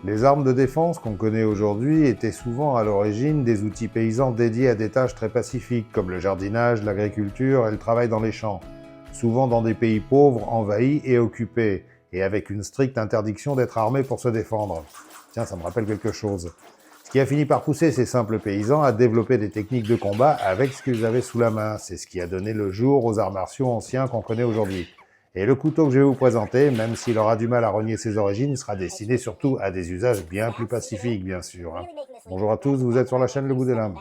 Les armes de défense qu'on connaît aujourd'hui étaient souvent à l'origine des outils paysans dédiés à des tâches très pacifiques, comme le jardinage, l'agriculture et le travail dans les champs, souvent dans des pays pauvres, envahis et occupés, et avec une stricte interdiction d'être armé pour se défendre. Tiens, ça me rappelle quelque chose. Ce qui a fini par pousser ces simples paysans à développer des techniques de combat avec ce qu'ils avaient sous la main. C'est ce qui a donné le jour aux arts martiaux anciens qu'on connaît aujourd'hui. Et le couteau que je vais vous présenter, même s'il aura du mal à renier ses origines, sera destiné surtout à des usages bien plus pacifiques, bien sûr. Bonjour à tous, vous êtes sur la chaîne Le Goût des Lames.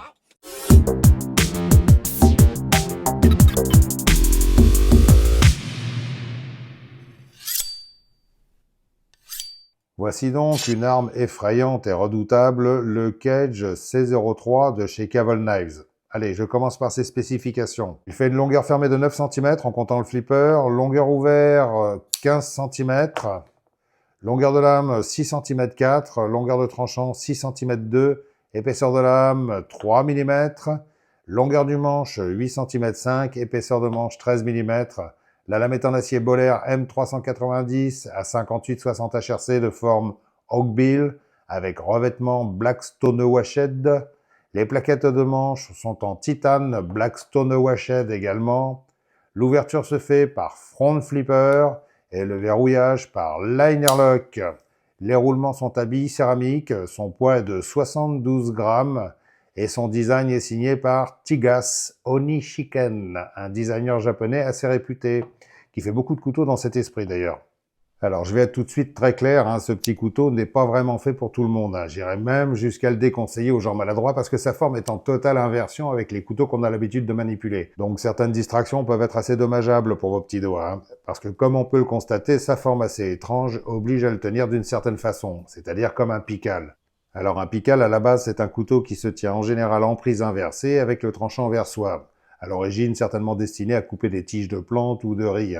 Voici donc une arme effrayante et redoutable, le Cage C03 de chez Cavol Knives. Allez, je commence par ses spécifications. Il fait une longueur fermée de 9 cm en comptant le flipper, longueur ouverte 15 cm, longueur de lame 6 cm 4, longueur de tranchant 6 cm 2, épaisseur de lame 3 mm, longueur du manche 8 cm 5, épaisseur de manche 13 mm. La lame est en acier Bohler M390 à 58-60 HRC de forme Hawkbill avec revêtement Blackstone Washed. Les plaquettes de manche sont en titane Blackstone Washed également. L'ouverture se fait par front flipper et le verrouillage par liner lock. Les roulements sont à billes céramiques, son poids est de 72 grammes et son design est signé par Tigas Onishiken, un designer japonais assez réputé, qui fait beaucoup de couteaux dans cet esprit d'ailleurs. Alors, je vais être tout de suite très clair, ce petit couteau n'est pas vraiment fait pour tout le monde. J'irais même jusqu'à le déconseiller aux gens maladroits parce que sa forme est en totale inversion avec les couteaux qu'on a l'habitude de manipuler. Donc, certaines distractions peuvent être assez dommageables pour vos petits doigts, parce que comme on peut le constater, sa forme assez étrange oblige à le tenir d'une certaine façon, c'est-à-dire comme un pical. Alors, un pical, à la base, c'est un couteau qui se tient en général en prise inversée avec le tranchant vers soi. À l'origine, certainement destiné à couper des tiges de plantes ou de riz.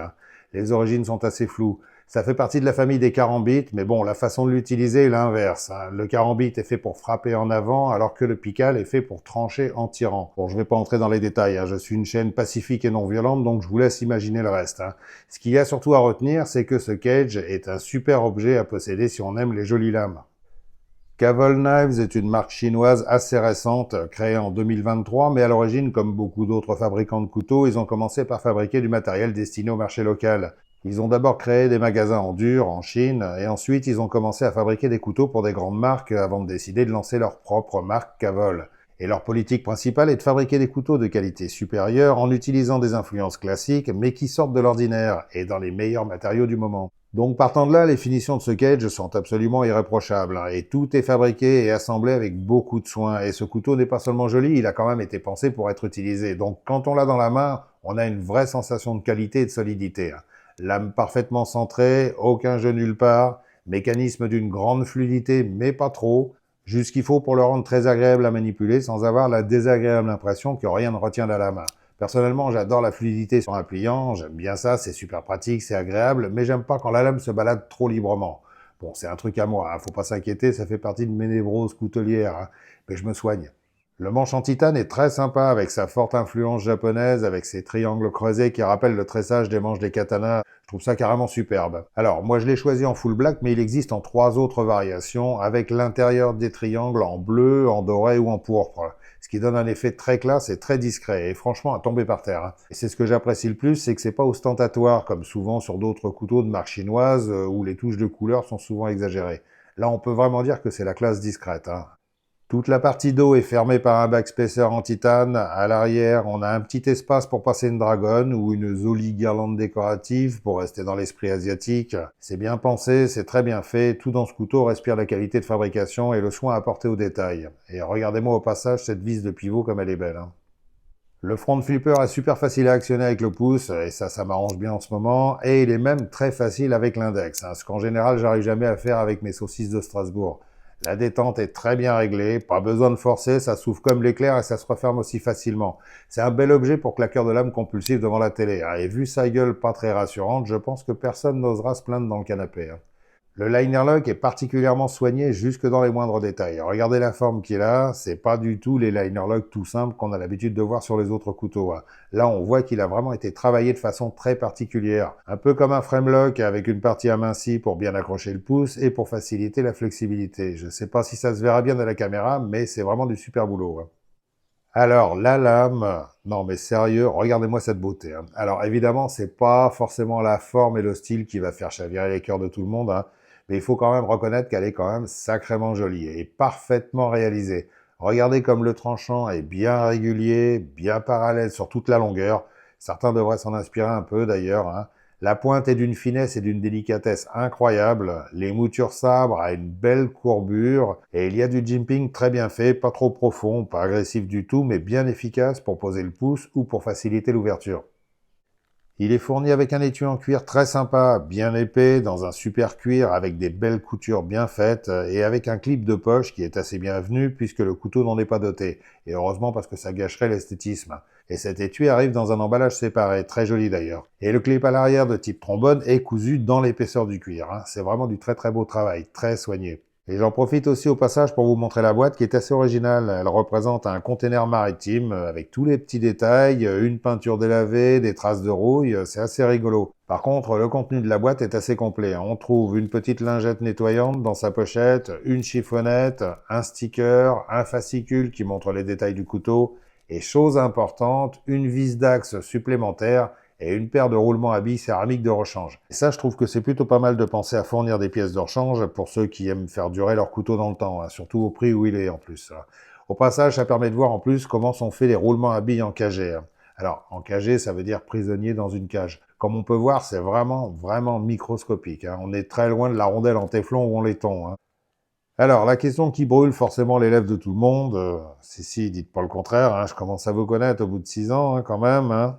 Les origines sont assez floues. Ça fait partie de la famille des carambites, mais bon, la façon de l'utiliser est l'inverse. Le carambite est fait pour frapper en avant, alors que le pical est fait pour trancher en tirant. Bon, je vais pas entrer dans les détails, je suis une chaîne pacifique et non violente, donc je vous laisse imaginer le reste. Ce qu'il y a surtout à retenir, c'est que ce Cage est un super objet à posséder si on aime les jolies lames. Cavol Knives est une marque chinoise assez récente, créée en 2023, mais à l'origine, comme beaucoup d'autres fabricants de couteaux, ils ont commencé par fabriquer du matériel destiné au marché local. Ils ont d'abord créé des magasins en dur, en Chine, et ensuite ils ont commencé à fabriquer des couteaux pour des grandes marques avant de décider de lancer leur propre marque Cavol. Et leur politique principale est de fabriquer des couteaux de qualité supérieure en utilisant des influences classiques, mais qui sortent de l'ordinaire, et dans les meilleurs matériaux du moment. Donc partant de là, les finitions de ce Cage sont absolument irréprochables, et tout est fabriqué et assemblé avec beaucoup de soin, et ce couteau n'est pas seulement joli, il a quand même été pensé pour être utilisé. Donc quand on l'a dans la main, on a une vraie sensation de qualité et de solidité. Lame parfaitement centrée, aucun jeu nulle part, mécanisme d'une grande fluidité mais pas trop, juste ce qu'il faut pour le rendre très agréable à manipuler sans avoir la désagréable impression que rien ne retient la lame. Personnellement, j'adore la fluidité sur un pliant, j'aime bien ça, c'est super pratique, c'est agréable, mais j'aime pas quand la lame se balade trop librement. Bon, c'est un truc à moi, faut pas s'inquiéter, ça fait partie de mes névroses coutelières, mais je me soigne. Le manche en titane est très sympa avec sa forte influence japonaise, avec ses triangles creusés qui rappellent le tressage des manches des katanas. Je trouve ça carrément superbe. Alors, moi je l'ai choisi en full black, mais il existe en 3 autres variations, avec l'intérieur des triangles en bleu, en doré ou en pourpre. Ce qui donne un effet très classe et très discret, et franchement à tomber par terre. Et c'est ce que j'apprécie le plus, c'est que c'est pas ostentatoire, comme souvent sur d'autres couteaux de marque chinoise, où les touches de couleur sont souvent exagérées. Là, on peut vraiment dire que c'est la classe discrète. Toute la partie dos est fermée par un backspacer en titane. À l'arrière, on a un petit espace pour passer une dragonne ou une jolie guirlande décorative pour rester dans l'esprit asiatique. C'est bien pensé, c'est très bien fait. Tout dans ce couteau respire la qualité de fabrication et le soin apporté aux détails. Et regardez-moi au passage cette vis de pivot comme elle est belle. Le front flipper est super facile à actionner avec le pouce, et ça m'arrange bien en ce moment. Et il est même très facile avec l'index, ce qu'en général, j'arrive jamais à faire avec mes saucisses de Strasbourg. La détente est très bien réglée, pas besoin de forcer, ça s'ouvre comme l'éclair et ça se referme aussi facilement. C'est un bel objet pour claqueur de lame compulsif devant la télé. Et vu sa gueule pas très rassurante, je pense que personne n'osera se plaindre dans le canapé. Le liner lock est particulièrement soigné jusque dans les moindres détails. Regardez la forme qu'il a, c'est pas du tout les liner lock tout simples qu'on a l'habitude de voir sur les autres couteaux. Là, on voit qu'il a vraiment été travaillé de façon très particulière. Un peu comme un frame lock avec une partie amincie pour bien accrocher le pouce et pour faciliter la flexibilité. Je sais pas si ça se verra bien à la caméra, mais c'est vraiment du super boulot. Alors, la lame, non mais sérieux, regardez-moi cette beauté. Alors évidemment, c'est pas forcément la forme et le style qui va faire chavirer les cœurs de tout le monde, mais il faut quand même reconnaître qu'elle est quand même sacrément jolie et parfaitement réalisée. Regardez comme le tranchant est bien régulier, bien parallèle sur toute la longueur. Certains devraient s'en inspirer un peu d'ailleurs. La pointe est d'une finesse et d'une délicatesse incroyable. Les moutures sabres a une belle courbure et il y a du jimping très bien fait, pas trop profond, pas agressif du tout, mais bien efficace pour poser le pouce ou pour faciliter l'ouverture. Il est fourni avec un étui en cuir très sympa, bien épais, dans un super cuir avec des belles coutures bien faites et avec un clip de poche qui est assez bienvenu puisque le couteau n'en est pas doté. Et heureusement parce que ça gâcherait l'esthétisme. Et cet étui arrive dans un emballage séparé, très joli d'ailleurs. Et le clip à l'arrière de type trombone est cousu dans l'épaisseur du cuir. C'est vraiment du très très beau travail, très soigné. Et j'en profite aussi au passage pour vous montrer la boîte qui est assez originale. Elle représente un container maritime avec tous les petits détails, une peinture délavée, des traces de rouille, c'est assez rigolo. Par contre, le contenu de la boîte est assez complet. On trouve une petite lingette nettoyante dans sa pochette, une chiffonnette, un sticker, un fascicule qui montre les détails du couteau, et chose importante, une vis d'axe supplémentaire et une paire de roulements à billes céramiques de rechange. Et ça, je trouve que c'est plutôt pas mal de penser à fournir des pièces de rechange pour ceux qui aiment faire durer leur couteau dans le temps, surtout au prix où il est en plus. Au passage, ça permet de voir en plus comment sont faits les roulements à billes en cagé. Alors, en cagé, ça veut dire prisonnier dans une cage. Comme on peut voir, c'est vraiment microscopique. On est très loin de la rondelle en téflon ou en laiton. Alors, la question qui brûle forcément les lèvres de tout le monde, si, dites pas le contraire, je commence à vous connaître au bout de 6 ans quand même.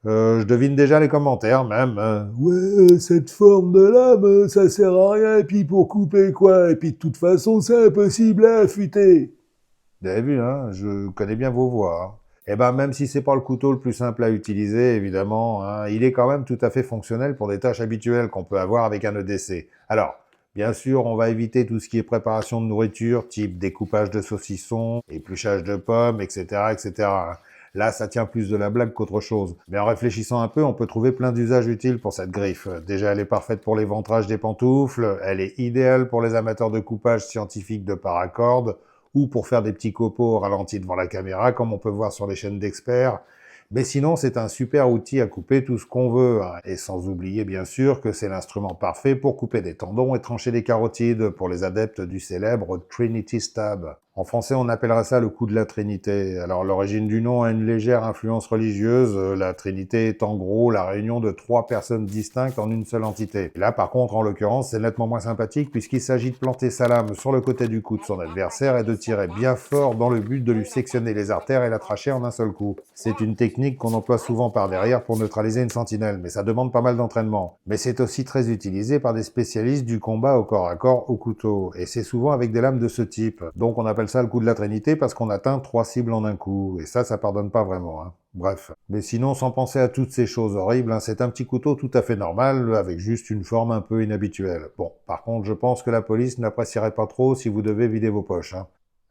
Je devine déjà les commentaires, même. Ouais, cette forme de lame, ça sert à rien, et puis pour couper quoi? Et puis de toute façon, c'est impossible à affûter. Vous avez vu, je connais bien vos voix. Eh ben, même si c'est pas le couteau le plus simple à utiliser, évidemment, il est quand même tout à fait fonctionnel pour des tâches habituelles qu'on peut avoir avec un EDC. Alors, bien sûr, on va éviter tout ce qui est préparation de nourriture, type découpage de saucissons, épluchage de pommes, etc., etc. Là, ça tient plus de la blague qu'autre chose. Mais en réfléchissant un peu, on peut trouver plein d'usages utiles pour cette griffe. Déjà, elle est parfaite pour l'éventrage des pantoufles, elle est idéale pour les amateurs de coupage scientifique de paracordes, ou pour faire des petits copeaux au ralenti devant la caméra, comme on peut voir sur les chaînes d'experts. Mais sinon, c'est un super outil à couper tout ce qu'on veut. Et sans oublier, bien sûr, que c'est l'instrument parfait pour couper des tendons et trancher des carotides pour les adeptes du célèbre Trinity Stab. En français, on appellerait ça le coup de la Trinité. Alors, l'origine du nom a une légère influence religieuse. La Trinité est en gros la réunion de 3 personnes distinctes en une seule entité. Et là, par contre, en l'occurrence, c'est nettement moins sympathique puisqu'il s'agit de planter sa lame sur le côté du cou de son adversaire et de tirer bien fort dans le but de lui sectionner les artères et la trachée en un seul coup. C'est une technique qu'on emploie souvent par derrière pour neutraliser une sentinelle, mais ça demande pas mal d'entraînement. Mais c'est aussi très utilisé par des spécialistes du combat au corps à corps au couteau. Et c'est souvent avec des lames de ce type. Donc on appelle ça le coup de la Trinité parce qu'on atteint 3 cibles en un coup. Et ça pardonne pas vraiment. Bref. Mais sinon, sans penser à toutes ces choses horribles, c'est un petit couteau tout à fait normal, avec juste une forme un peu inhabituelle. Bon, par contre, je pense que la police n'apprécierait pas trop si vous devez vider vos poches.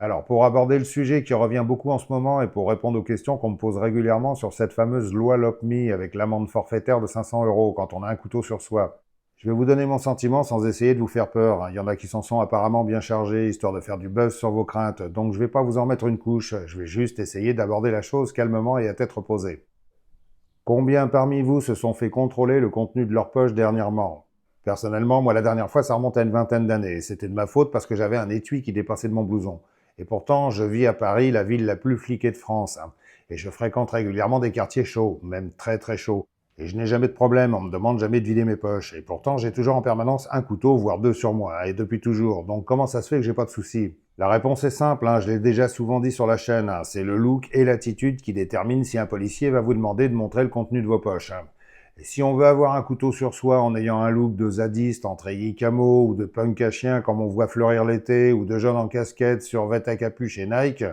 Alors, pour aborder le sujet qui revient beaucoup en ce moment et pour répondre aux questions qu'on me pose régulièrement sur cette fameuse loi LOPMI avec l'amende forfaitaire de 500 € quand on a un couteau sur soi, je vais vous donner mon sentiment sans essayer de vous faire peur. Il y en a qui s'en sont apparemment bien chargés, histoire de faire du buzz sur vos craintes, donc je vais pas vous en mettre une couche, je vais juste essayer d'aborder la chose calmement et à tête reposée. Combien parmi vous se sont fait contrôler le contenu de leur poche dernièrement? Personnellement, moi la dernière fois ça remonte à une vingtaine d'années, et c'était de ma faute parce que j'avais un étui qui dépassait de mon blouson. Et pourtant, je vis à Paris, la ville la plus fliquée de France, et je fréquente régulièrement des quartiers chauds, même très très chauds. Et je n'ai jamais de problème, on me demande jamais de vider mes poches. Et pourtant, j'ai toujours en permanence un couteau, voire 2 sur moi, et depuis toujours. Donc comment ça se fait que j'ai pas de soucis? La réponse est simple, je l'ai déjà souvent dit sur la chaîne, c'est le look et l'attitude qui déterminent si un policier va vous demander de montrer le contenu de vos poches. Et si on veut avoir un couteau sur soi en ayant un look de zadiste en treillis camo ou de punk à chien comme on voit fleurir l'été ou de jeune en casquette sur vêt à capuche et Nike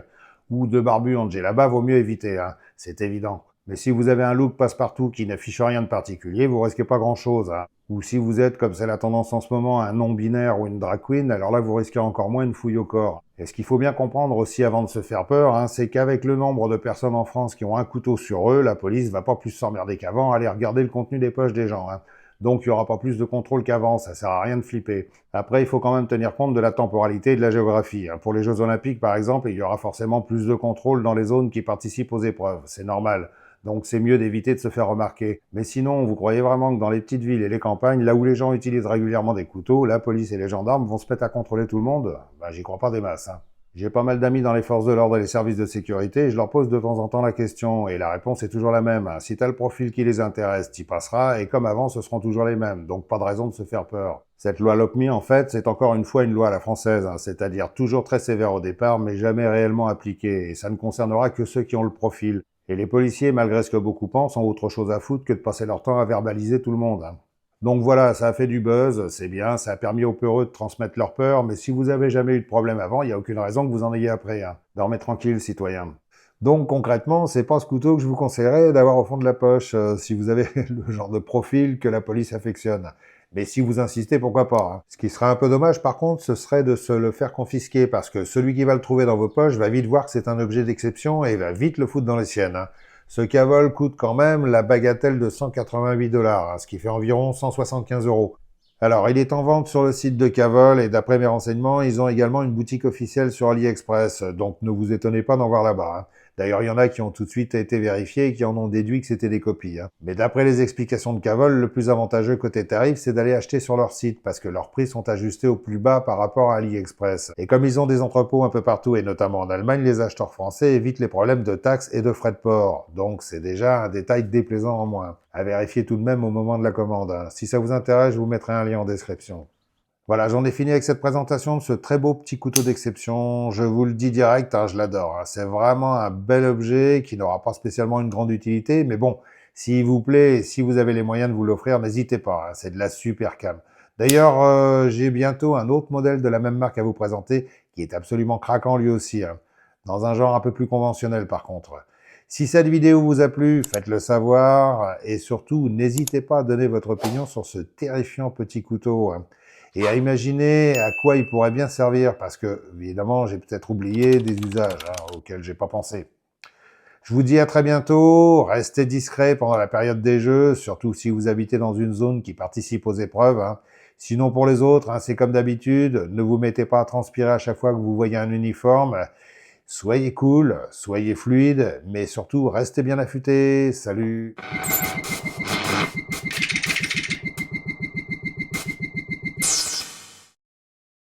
ou de barbu en djellaba, vaut mieux éviter, c'est évident. Mais si vous avez un look passe-partout qui n'affiche rien de particulier, vous risquez pas grand-chose. Ou si vous êtes, comme c'est la tendance en ce moment, un non-binaire ou une drag queen, alors là, vous risquez encore moins une fouille au corps. Et ce qu'il faut bien comprendre aussi avant de se faire peur, hein, c'est qu'avec le nombre de personnes en France qui ont un couteau sur eux, la police va pas plus s'emmerder qu'avant à aller regarder le contenu des poches des gens. Hein. Donc il y aura pas plus de contrôle qu'avant, ça sert à rien de flipper. Après, il faut quand même tenir compte de la temporalité et de la géographie. Hein. Pour les Jeux Olympiques, par exemple, il y aura forcément plus de contrôle dans les zones qui participent aux épreuves. C'est normal. Donc c'est mieux d'éviter de se faire remarquer. Mais sinon, vous croyez vraiment que dans les petites villes et les campagnes, là où les gens utilisent régulièrement des couteaux, la police et les gendarmes vont se mettre à contrôler tout le monde? Ben, j'y crois pas des masses. Hein. J'ai pas mal d'amis dans les forces de l'ordre et les services de sécurité et je leur pose de temps en temps la question et la réponse est toujours la même. Hein. Si t'as le profil qui les intéresse, t'y passeras et comme avant, ce seront toujours les mêmes. Donc pas de raison de se faire peur. Cette loi LOPMI, en fait, c'est encore une fois une loi à la française, hein, c'est-à-dire toujours très sévère au départ, mais jamais réellement appliquée. Et ça ne concernera que ceux qui ont le profil. Et les policiers, malgré ce que beaucoup pensent, ont autre chose à foutre que de passer leur temps à verbaliser tout le monde. Hein. Donc voilà, ça a fait du buzz, c'est bien, ça a permis aux peureux de transmettre leur peur, mais si vous avez jamais eu de problème avant, il n'y a aucune raison que vous en ayez après. Hein. Dormez tranquille, citoyens. Donc concrètement, c'est pas ce couteau que je vous conseillerais d'avoir au fond de la poche, si vous avez le genre de profil que la police affectionne. Mais si vous insistez, pourquoi pas. Hein. Ce qui serait un peu dommage, par contre, ce serait de se le faire confisquer, parce que celui qui va le trouver dans vos poches va vite voir que c'est un objet d'exception et va vite le foutre dans les siennes. Hein. Ce cavol coûte quand même la bagatelle de 188 $, hein, ce qui fait environ 175 €. Alors, il est en vente sur le site de Cavol et d'après mes renseignements, ils ont également une boutique officielle sur AliExpress, donc ne vous étonnez pas d'en voir là-bas. Hein. D'ailleurs, il y en a qui ont tout de suite été vérifiés et qui en ont déduit que c'était des copies. Hein. Mais d'après les explications de Cavol, le plus avantageux côté tarif, c'est d'aller acheter sur leur site parce que leurs prix sont ajustés au plus bas par rapport à AliExpress. Et comme ils ont des entrepôts un peu partout et notamment en Allemagne, les acheteurs français évitent les problèmes de taxes et de frais de port. Donc c'est déjà un détail déplaisant en moins. À vérifier tout de même au moment de la commande. Hein. Si ça vous intéresse, je vous mettrai un lien en description. Voilà, j'en ai fini avec cette présentation de ce très beau petit couteau d'exception. Je vous le dis direct, hein, je l'adore. Hein. C'est vraiment un bel objet qui n'aura pas spécialement une grande utilité, mais bon, s'il vous plaît, si vous avez les moyens de vous l'offrir, n'hésitez pas, hein, c'est de la super cam. D'ailleurs, j'ai bientôt un autre modèle de la même marque à vous présenter, qui est absolument craquant lui aussi, hein, dans un genre un peu plus conventionnel par contre. Si cette vidéo vous a plu, faites-le savoir, et surtout, n'hésitez pas à donner votre opinion sur ce terrifiant petit couteau. Hein et à imaginer à quoi il pourrait bien servir, parce que, évidemment, j'ai peut-être oublié des usages auxquels j'ai pas pensé. Je vous dis à très bientôt, restez discrets pendant la période des jeux, surtout si vous habitez dans une zone qui participe aux épreuves. Hein. Sinon, pour les autres, hein, c'est comme d'habitude, ne vous mettez pas à transpirer à chaque fois que vous voyez un uniforme. Soyez cool, soyez fluide, mais surtout, restez bien affûtés. Salut!